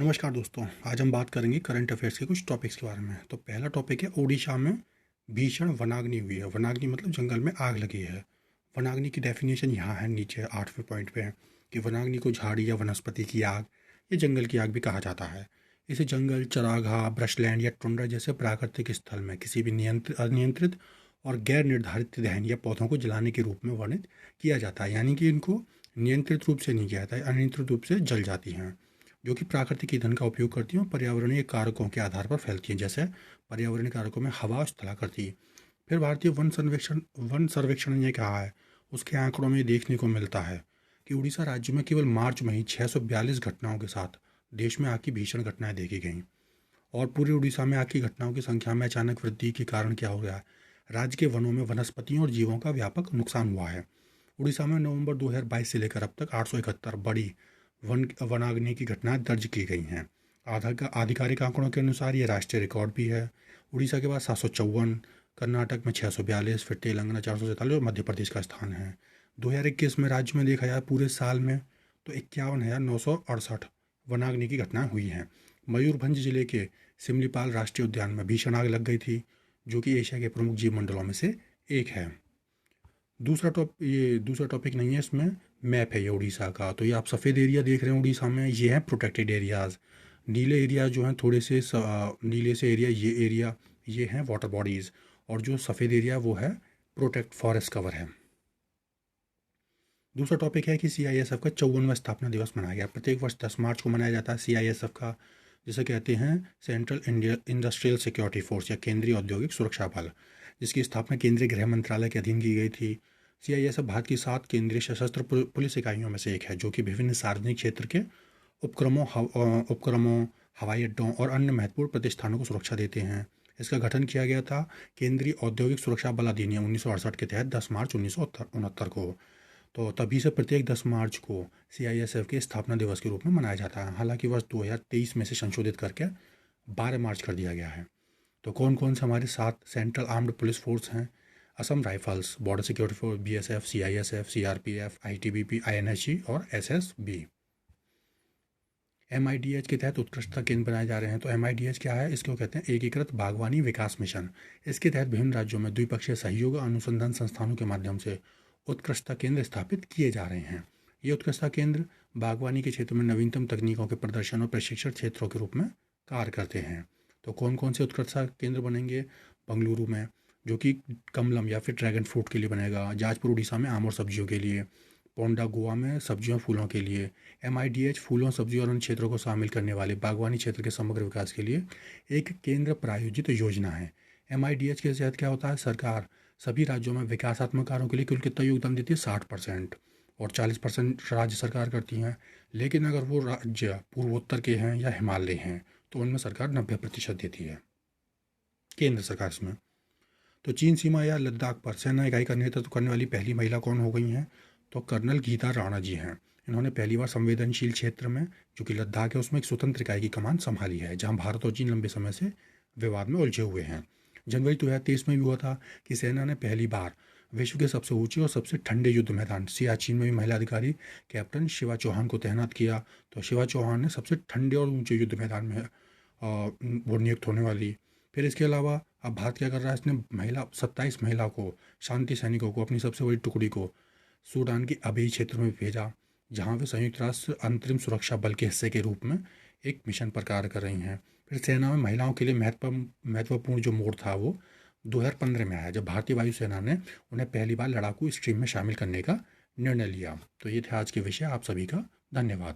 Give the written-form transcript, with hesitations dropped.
नमस्कार दोस्तों। आज हम बात करेंगे करंट अफेयर्स के कुछ टॉपिक्स के बारे में। तो पहला टॉपिक है, ओडिशा में भीषण वनाग्नि हुई है। वनाग्नि मतलब जंगल में आग लगी है। वनाग्नि की डेफिनेशन यहाँ है, नीचे 8वें पॉइंट पे है कि वनाग्नि को झाड़ी या वनस्पति की आग या जंगल की आग भी कहा जाता है। इसे जंगल, चरागाह, ब्रशलैंड या टुंड्रा जैसे प्राकृतिक स्थल में किसी भी अनियंत्रित और गैर निर्धारित दहन या पौधों को जलाने के रूप में वर्णित किया जाता है। यानी कि इनको नियंत्रित रूप से नहीं किया जाता है, अनियंत्रित रूप से जल जाती हैं, जो कि प्राकृतिक ईंधन का उपयोग करती हैं और पर्यावरणीय कारकों के आधार पर फैलती हैं। जैसे पर्यावरणीय कारकों में हवा और स्थलाकृति। फिर भारतीय वन सर्वेक्षण ने कहा है, उसके आंकड़ों में देखने को मिलता है कि उड़ीसा राज्य में केवल मार्च में ही 642 घटनाओं के साथ देश में आग की भीषण घटनाएं देखी गईं। और पूरे उड़ीसा में आग की घटनाओं की संख्या में अचानक वृद्धि के कारण क्या हो गया है? राज्य के वनों में वनस्पतियों और जीवों का व्यापक नुकसान हुआ है। उड़ीसा में नवंबर 2022 से लेकर अब तक 871 बड़ी वनाग्नि की घटनाएं दर्ज की गई हैं। आधिकारिक आंकड़ों के अनुसार ये राष्ट्रीय रिकॉर्ड भी है। उड़ीसा के बाद 754, कर्नाटक में 642, फिर तेलंगाना 447 और मध्य प्रदेश का स्थान है। 2021 में राज्य में देखा जाए पूरे साल में तो 51,968 वनाग्नि की घटनाएं हुई हैं। मयूरभंज जिले के सिमलीपाल राष्ट्रीय उद्यान में भीषण आग लग गई थी, जो कि एशिया के प्रमुख जीव मंडलों में से एक है। दूसरा टॉपिक नहीं है, इसमें मैप है ये उड़ीसा का। तो ये आप सफ़ेद एरिया देख रहे हैं उड़ीसा में, ये हैं प्रोटेक्टेड एरियाज़। नीले एरिया जो हैं थोड़े से नीले से एरिया ये हैं वाटर बॉडीज़, और जो सफ़ेद एरिया वो है प्रोटेक्ट फॉरेस्ट कवर है। दूसरा टॉपिक है कि CISF का 54वां स्थापना दिवस मनाया गया। प्रत्येक वर्ष 10 मार्च को मनाया जाता है CISF का, जिसे कहते हैं सेंट्रल इंडस्ट्रियल सिक्योरिटी फोर्स या केंद्रीय औद्योगिक सुरक्षा बल, जिसकी स्थापना केंद्रीय गृह मंत्रालय के अधीन की गई थी। CISF भारत की 7 केंद्रीय सशस्त्र पुलिस इकाइयों में से एक है, जो कि विभिन्न सार्वजनिक क्षेत्र के उपक्रमों, हवाई अड्डों और अन्य महत्वपूर्ण प्रतिष्ठानों को सुरक्षा देते हैं। इसका गठन किया गया था केंद्रीय औद्योगिक सुरक्षा बल अधिनियम 1968 के तहत 10 मार्च 1969 को। तो तभी से प्रत्येक 10 मार्च को CISF के स्थापना दिवस के रूप में मनाया जाता है। हालांकि वर्ष 2023 में से संशोधित करके 12 मार्च कर दिया गया है। तो कौन कौन से हमारे 7 सेंट्रल आर्म्ड पुलिस फोर्स हैं? Assam rifles, border security force BSF, CISF, CRPF, ITBP, INSG और SSB। MIDH के तहत उत्कृष्टता केंद्र बनाए जा रहे हैं। तो MIDH क्या है? इसको कहते हैं एकीकृत बागवानी विकास मिशन। इसके तहत विभिन्न राज्यों में द्विपक्षीय सहयोग और अनुसंधान संस्थानों के माध्यम से उत्कृष्टता केंद्र स्थापित किए जा रहे हैं। ये उत्कृष्टता केंद्र बागवानी के क्षेत्र में नवीनतम तकनीकों के प्रदर्शन और प्रशिक्षण क्षेत्रों के रूप में कार्य करते हैं। तो कौन कौन से उत्कृष्टता केंद्र बनेंगे? बंगलुरु में, जो कि कमलम या फिर ड्रैगन फ्रूट के लिए बनेगा। जाजपुर उड़ीसा में आम और सब्जियों के लिए। पोंडा गोवा में सब्जियों फूलों के लिए। MIDH फूलों, सब्जियों और अन्य क्षेत्रों को शामिल करने वाले बागवानी क्षेत्र के समग्र विकास के लिए एक केंद्र प्रायोजित योजना है। MIDH के तहत क्या होता है? सरकार सभी राज्यों में विकासात्मक कार्यों के लिए कुल कितना योगदान देती है? 60%, और 40% राज्य सरकार करती हैं। लेकिन अगर वो राज्य पूर्वोत्तर के हैं या हिमालय हैं तो उनमें सरकार 90% देती है, केंद्र सरकार इसमें। तो चीन सीमा या लद्दाख पर सेना इकाई का नेतृत्व करने वाली पहली महिला कौन हो गई हैं? तो कर्नल गीता राणा जी हैं। इन्होंने पहली बार संवेदनशील क्षेत्र में, जो कि लद्दाख है, उसमें एक स्वतंत्र इकाई की कमान संभाली है, जहां भारत और चीन लंबे समय से विवाद में उलझे हुए हैं। जनवरी 2023 में भी हुआ था कि सेना ने पहली बार विश्व के सबसे ऊंचे और सबसे ठंडे युद्ध मैदान सियाचिन में भी महिला अधिकारी कैप्टन शिवा चौहान को तैनात किया। तो शिवा चौहान ने सबसे ठंडे और ऊंचे युद्ध मैदान में वो नियुक्त होने वाली। फिर इसके अलावा अब भारत क्या कर रहा है? इसने 27 महिला को, शांति सैनिकों को, अपनी सबसे बड़ी टुकड़ी को सूडान के अबेई क्षेत्र में भेजा, जहां वे संयुक्त राष्ट्र अंतरिम सुरक्षा बल के हिस्से के रूप में एक मिशन पर कार्य कर रही हैं। फिर सेना में महिलाओं के लिए महत्वपूर्ण जो मोड़ था वो 2015 में आया, जब भारतीय वायुसेना ने उन्हें पहली बार लड़ाकू स्ट्रीम में शामिल करने का निर्णय लिया। तो ये थे आज के विषय। आप सभी का धन्यवाद।